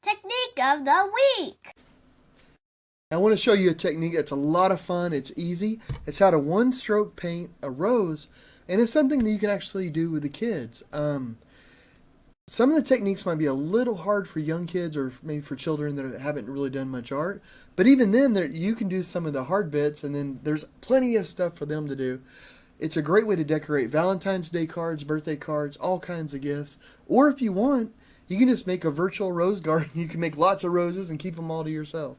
Technique of the week. I want to show you a technique that's a lot of fun. It's easy. It's how to one-stroke paint a rose, and it's something that you can actually do with the kids. Some of the techniques might be a little hard for young kids or maybe for children that haven't really done much art, but even then you can do some of the hard bits, and then there's plenty of stuff for them to do. It's a great way to decorate Valentine's Day cards, birthday cards, all kinds of gifts. Or if you want, you can just make a virtual rose garden. You can make lots of roses and keep them all to yourself.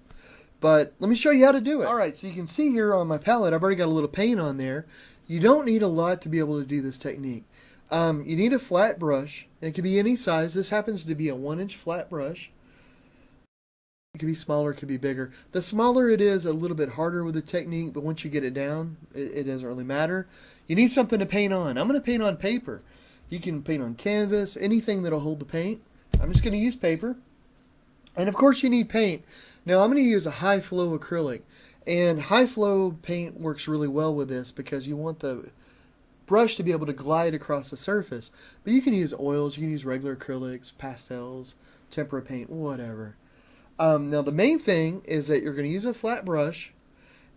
But let me show you how to do it. Alright, so you can see here on my palette, I've already got a little paint on there. You don't need a lot to be able to do this technique. You need a flat brush, and it can be any size. This happens to be a 1-inch flat brush. It could be smaller, it could be bigger. The smaller it is, a little bit harder with the technique, but once you get it down, it doesn't really matter. You need something to paint on. I'm going to paint on paper. You can paint on canvas, anything that'll hold the paint. I'm just going to use paper. And of course you need paint. Now I'm going to use a high flow acrylic. And high flow paint works really well with this because you want the brush to be able to glide across the surface. But you can use oils, you can use regular acrylics, pastels, tempera paint, whatever. Now the main thing is that you're going to use a flat brush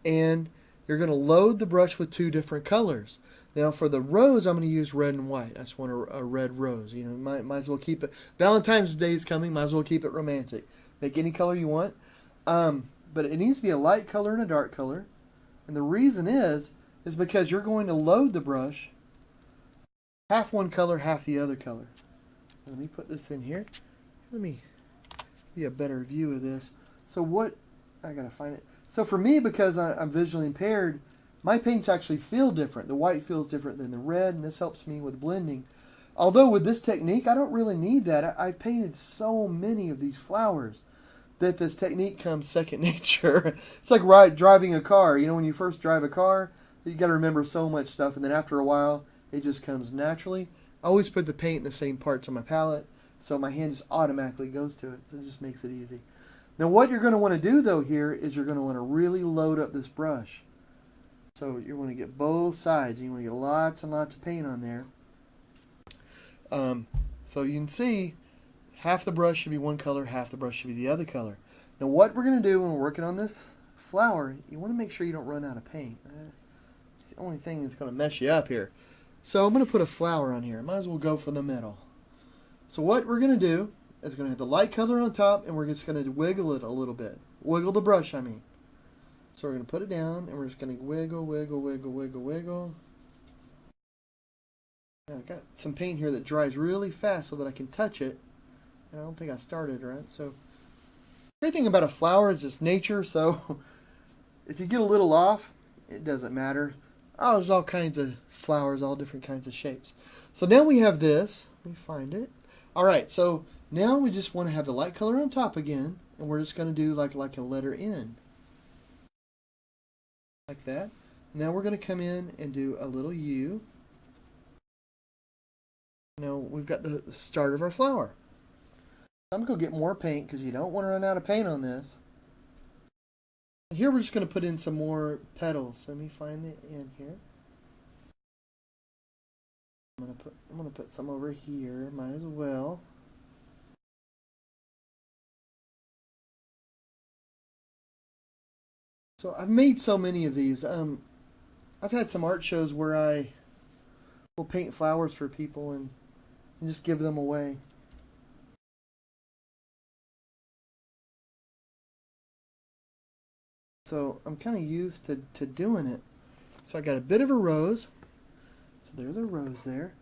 and you're going to load the brush with 2 different colors. Now for the rose, I'm going to use red and white. I just want a red rose. You know, might as well keep it. Valentine's Day is coming. Might as well keep it romantic. Make any color you want. But it needs to be a light color and a dark color. And the reason is because you're going to load the brush half one color, half the other color. Let me put this in here. Let me get a better view of this. So what, I gotta find it. So for me, because I'm visually impaired, my paints actually feel different. The white feels different than the red, and this helps me with blending. Although with this technique, I don't really need that. I've painted so many of these flowers that this technique comes second nature. It's like driving a car. You know, when you first drive a car, you got to remember so much stuff, and then after a while, it just comes naturally. I always put the paint in the same parts on my palette, so my hand just automatically goes to it. So it just makes it easy. Now what you're going to want to do though here is you're going to want to really load up this brush. So you want to get both sides. You want to get lots and lots of paint on there. So you can see half the brush should be one color, half the brush should be the other color. Now what we're going to do when we're working on this flower, you want to make sure you don't run out of paint. It's the only thing that's going to mess you up here. So I'm going to put a flower on here. Might as well go for the middle. So what we're going to do is going to have the light color on top, and we're just going to wiggle it a little bit. Wiggle the brush, I mean. So we're going to put it down, and we're just going to wiggle, wiggle, wiggle, wiggle, wiggle. Now I've got some paint here that dries really fast so that I can touch it. And I don't think I started right. So the great thing about a flower is it's nature, so if you get a little off, it doesn't matter. Oh, there's all kinds of flowers, all different kinds of shapes. So now we have this. Let me find it. Alright, so now we just want to have the light color on top again, and we're just going to do like a letter N. Like that. Now we're going to come in and do a little U. Now we've got the start of our flower. I'm going to go get more paint because you don't want to run out of paint on this. Here we're just going to put in some more petals. Let me find the end here. I'm going to put some over here. Might as well. So I've made so many of these. I've had some art shows where I will paint flowers for people and just give them away. So I'm kind of used to doing it. So I got a bit of a rose. So there's a rose there.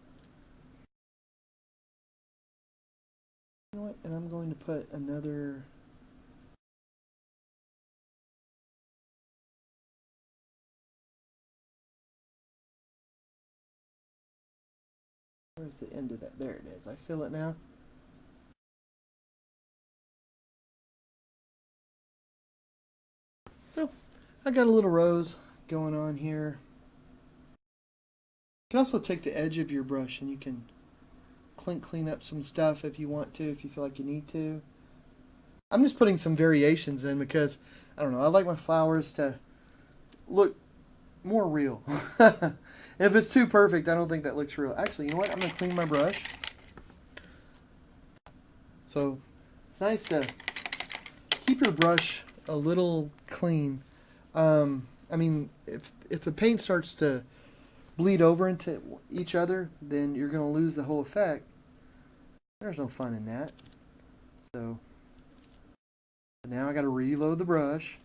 You know what? And I'm going to put another. Where's the end of that? There it is. I feel it now. So I got a little rose going on here. You can also take the edge of your brush and you can clean up some stuff if you want to, if you feel like you need to. I'm just putting some variations in because, I don't know, I like my flowers to look more real. If it's too perfect, I don't think that looks real. Actually, you know what? I'm going to clean my brush. So it's nice to keep your brush a little clean. I mean, if the paint starts to bleed over into each other, then you're going to lose the whole effect. There's no fun in that. So now I got to reload the brush.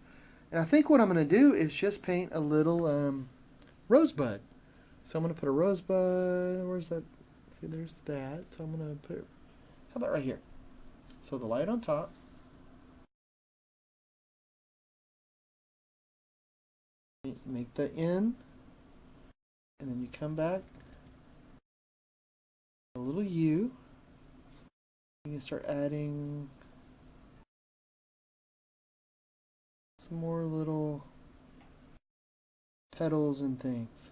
And I think what I'm going to do is just paint a little rosebud. So I'm going to put a rosebud. Where's that? See, there's that. So I'm going to put it, how about right here? So the light on top. Make the N. And then you come back. A little U. You can start adding some more little petals and things.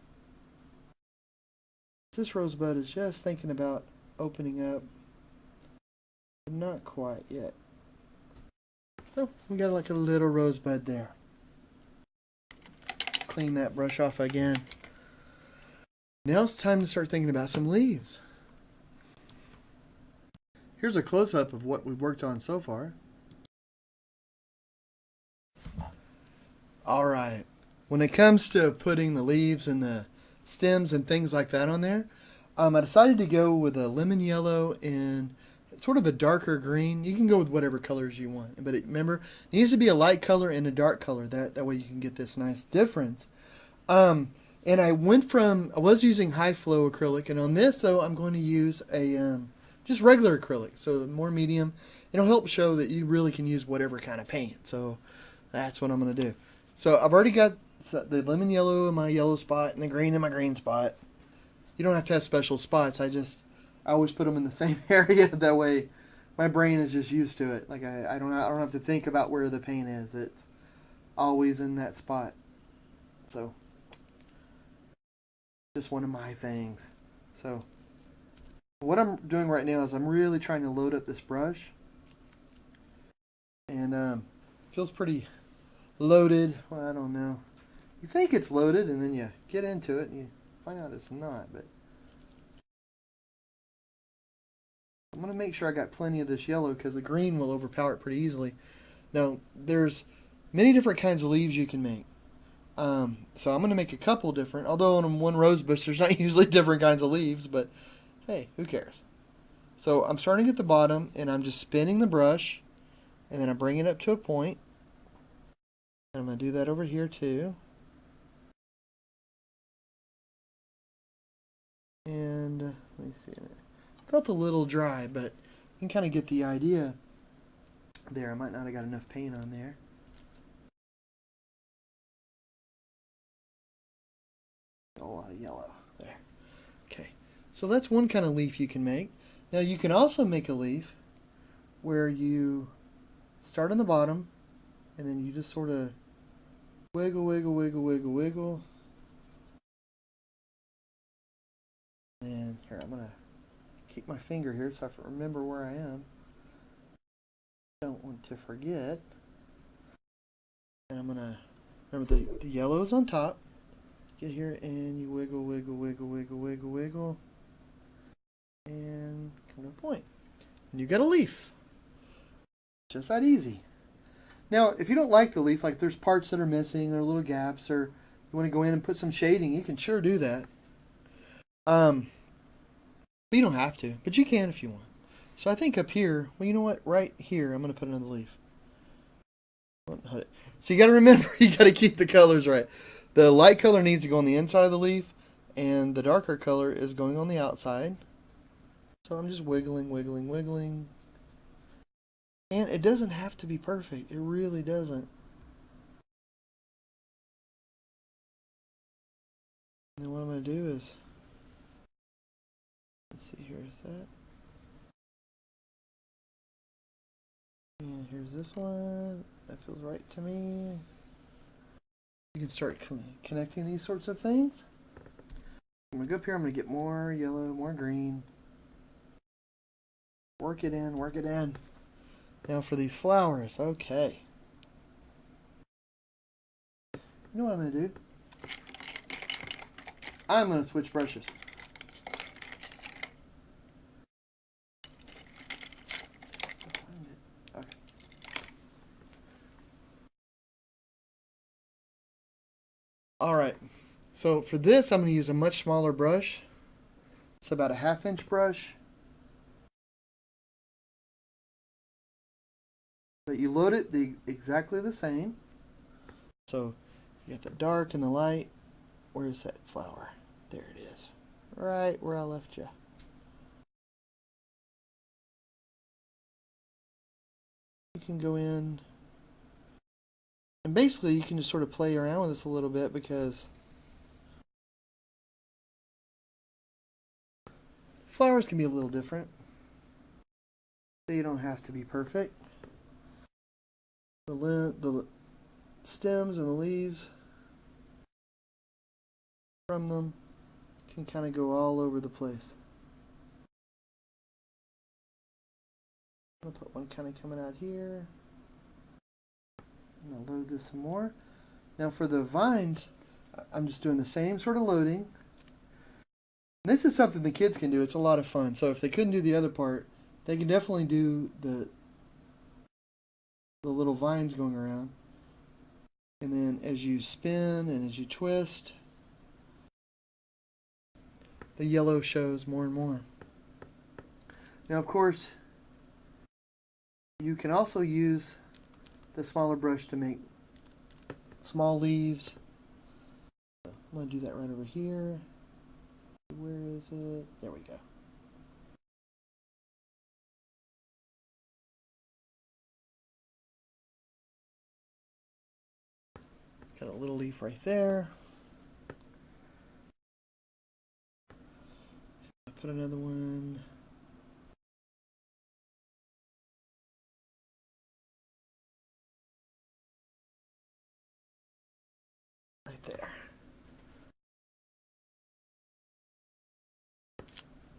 This rosebud is just thinking about opening up, but not quite yet. So we got like a little rosebud there. Clean that brush off again. Now it's time to start thinking about some leaves. Here's a close-up of what we've worked on so far. Alright, when it comes to putting the leaves and the stems and things like that on there, I decided to go with a lemon yellow and sort of a darker green. You can go with whatever colors you want, but remember, it needs to be a light color and a dark color. That way you can get this nice difference. And I was using high flow acrylic, and on this though I'm going to use a just regular acrylic, so more medium. It'll help show that you really can use whatever kind of paint. So that's what I'm going to do. So I've already got the lemon yellow in my yellow spot and the green in my green spot. You don't have to have special spots. I always put them in the same area. That way my brain is just used to it. Like I don't have to think about where the paint is. It's always in that spot. So just one of my things. So what I'm doing right now is I'm really trying to load up this brush. And feels pretty loaded. Well, I don't know. You think it's loaded, and then you get into it and you find out it's not. But I'm going to make sure I got plenty of this yellow because the green will overpower it pretty easily. Now, there's many different kinds of leaves you can make. So I'm going to make a couple different. Although on one rose bush, there's not usually different kinds of leaves, but hey, who cares? So I'm starting at the bottom, and I'm just spinning the brush, and then I bring it up to a point. And I'm going to do that over here too. And let me see. It felt a little dry, but you can kind of get the idea there. I might not have got enough paint on there. A lot of yellow there. Okay, so that's one kind of leaf you can make. Now you can also make a leaf where you start on the bottom and then you just sort of wiggle, wiggle, wiggle, wiggle, wiggle. And here, I'm going to keep my finger here so I can remember where I am. Don't want to forget. And I'm going to remember the yellow is on top. Get here and you wiggle, wiggle, wiggle, wiggle, wiggle, wiggle. And come to a point. And you get a leaf. Just that easy. Now, if you don't like the leaf, like there's parts that are missing or little gaps, or you want to go in and put some shading, you can sure do that. But you don't have to, but you can if you want. So I think up here, well, you know what? Right here, I'm going to put another leaf. So you got to remember, you got to keep the colors right. The light color needs to go on the inside of the leaf, and the darker color is going on the outside. So I'm just wiggling, wiggling, wiggling. And it doesn't have to be perfect. It really doesn't. And then what I'm going to do is, let's see, here's that. And here's this one. That feels right to me. You can start connecting these sorts of things. I'm going to go up here. I'm going to get more yellow, more green. Work it in, work it in. Now for these flowers. Okay. You know what I'm going to do? I'm going to switch brushes. Alright, so for this I'm going to use a much smaller brush. It's about a 1/2 inch brush. But you load it exactly the same. So you got the dark and the light. Where's that flower? There it is. Right where I left you. You can go in. And basically you can just sort of play around with this a little bit because flowers can be a little different. They don't have to be perfect. The stems and the leaves from them can kind of go all over the place. I'm going to put one kind of coming out here. I'm going to load this some more. Now for the vines, I'm just doing the same sort of loading. This is something the kids can do. It's a lot of fun. So if they couldn't do the other part, they can definitely do the little vines going around. And then as you spin and as you twist, the yellow shows more and more. Now of course, you can also use the smaller brush to make small leaves. I'm going to do that right over here. Where is it? There we go. Got a little leaf right there. I'll put another one. Right there.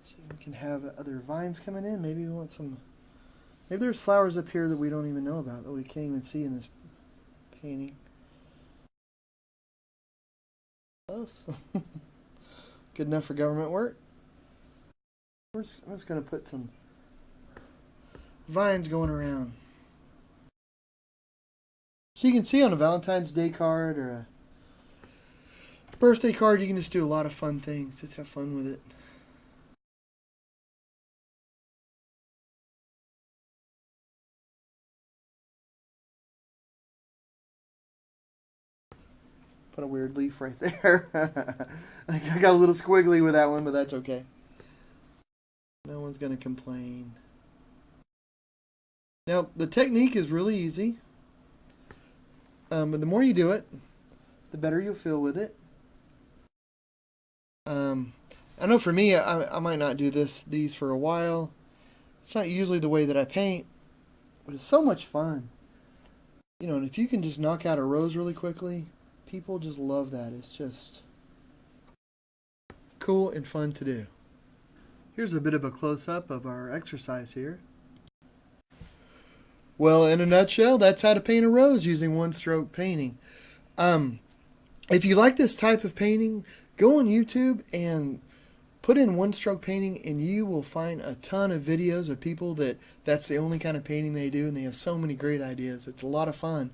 So we can have other vines coming in. Maybe we want some. Maybe there's flowers up here that we don't even know about, that we can't even see in this painting. Close. Good enough for government work. I'm just going to put some vines going around. So you can see on a Valentine's Day card or a birthday card, you can just do a lot of fun things. Just have fun with it. Put a weird leaf right there. I got a little squiggly with that one, but that's okay. No one's going to complain. Now, the technique is really easy. But the more you do it, the better you'll feel with it. I know for me, I might not do these for a while. It's not usually the way that I paint, but it's so much fun. You know, and if you can just knock out a rose really quickly, people just love that. It's just cool and fun to do. Here's a bit of a close-up of our exercise here. Well, in a nutshell, that's how to paint a rose using one-stroke painting. If you like this type of painting, go on YouTube and put in one-stroke painting, and you will find a ton of videos of people that's the only kind of painting they do, and they have so many great ideas. It's a lot of fun.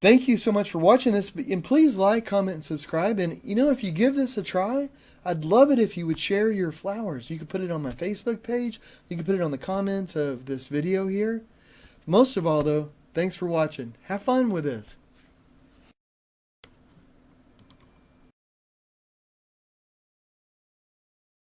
Thank you so much for watching this, and please like, comment, and subscribe. And you know, if you give this a try, I'd love it if you would share your flowers. You could put it on my Facebook page. You can put it on the comments of this video here. Most of all, though, thanks for watching. Have fun with this.